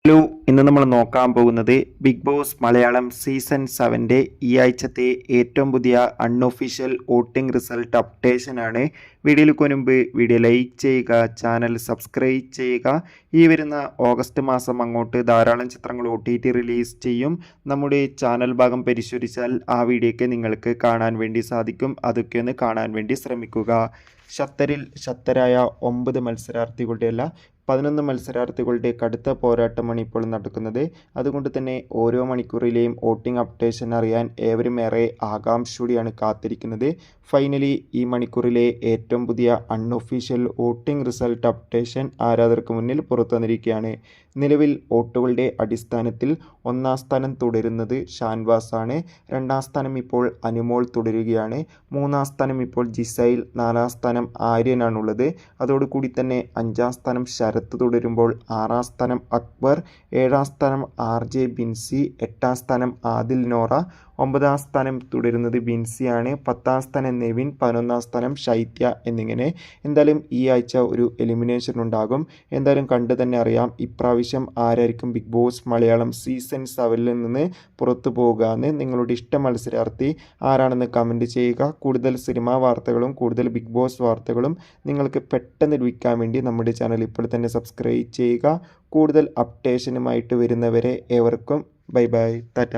Hello, ഇന്ന് നമ്മൾ നോക്കാൻ പോകുന്നത് ബിഗ് ബോസ് മലയാളം സീസൺ 7 ഈ ആഴ്ചത്തെ ഏറ്റവും പുതിയ അൺഒഫീഷ്യൽ വോട്ടിംഗ് റിസൾട്ട് അപ്ഡേഷൻ ആണ്. വീഡിയോയിലേക്ക് മുൻപ് വീഡിയോ ലൈക്ക് ചെയ്യുക, ചാനൽ സബ്സ്ക്രൈബ് ചെയ്യുക. ഈ വരുന്ന ഓഗസ്റ്റ് മാസം അങ്ങോട്ട് ധാരാളം ചിത്രങ്ങൾ OTT റിലീസ് ചെയ്യും. നമ്മുടെ ചാനൽ ഭാഗം പരിശോധിച്ചാൽ ആ വീഡിയോയ്ക്ക് നിങ്ങൾക്ക് കാണാൻ വേണ്ടി സാധിക്കും. അതൊക്കെ ഒന്ന് കാണാൻ വേണ്ടി ശ്രമിക്കുക. ശക്തരായ 9 മത്സരാർത്ഥികളുടെ അല്ല 11 മത്സരാർത്ഥികളുടെ കടുത്ത പോരാട്ടമാണ് ഇപ്പോൾ നടക്കുന്നത്. അതുകൊണ്ട് തന്നെ ഓരോ മണിക്കൂറിലെയും വോട്ടിംഗ് അപ്ഡേഷൻ അറിയാൻ ഏവരും ഏറെ ആകാംക്ഷയോടെയാണ് കാത്തിരിക്കുന്നത്. ഫൈനലി ഈ മണിക്കൂറിലെ ഏറ്റവും പുതിയ അൺഒഫീഷ്യൽ വോട്ടിംഗ് റിസൾട്ട് അപ്ഡേഷൻ ആരാധകർക്ക് മുന്നിൽ പുറത്തു വന്നിരിക്കുകയാണ്. നിലവിൽ വോട്ടുകളുടെ അടിസ്ഥാനത്തിൽ 1-ാം സ്ഥാനം തുടരുന്നത് ഷാൻവാസ് ആണ്. 2-ാം സ്ഥാനം ഇപ്പോൾ അനുമോൾ തുടരുകയാണ്. 3-ാം സ്ഥാനം ഇപ്പോൾ ജിസൈൽ, 4-ാം സ്ഥാനം ആര്യനാണുള്ളത്. അതോടുകൂടി തന്നെ 5-ാം സ്ഥാനം ശരത്ത് തുടരുമ്പോൾ 6-ാം സ്ഥാനം അക്ബർ, 7-ാം സ്ഥാനം RJ ബിൻസി, 8-ാം സ്ഥാനം ആദിൽ നോറ, 9-ാം സ്ഥാനം തുടരുന്നത് ബിൻസിയാണ്, 10-ാം സ്ഥാനം നെവിൻ, 11-ാം സ്ഥാനം ശൈത്യ എന്നിങ്ങനെ. എന്തായാലും ഈ ആഴ്ച ഒരു എലിമിനേഷൻ ഉണ്ടാകും. എന്തായാലും കണ്ടു തന്നെ അറിയാം ഇപ്രാവശ്യം ആരായിരിക്കും ബിഗ് ബോസ് മലയാളം സീസൺ 7 നിന്ന് പുറത്തു പോകുക എന്ന്. നിങ്ങളുടെ ഇഷ്ട മത്സരാർത്ഥി ആരാണെന്ന് കമൻറ്റ് ചെയ്യുക. കൂടുതൽ സിനിമാ വാർത്തകളും കൂടുതൽ ബിഗ് ബോസ് വാർത്തകളും നിങ്ങൾക്ക് പെട്ടെന്ന് ലഭിക്കാൻ വേണ്ടി നമ്മുടെ ചാനൽ ഇപ്പോൾ തന്നെ സബ്സ്ക്രൈബ് ചെയ്യുക. കൂടുതൽ അപ്ഡേഷനുമായിട്ട് വരുന്നവരെ ഏവർക്കും ബൈ ബൈ, ടാറ്റ.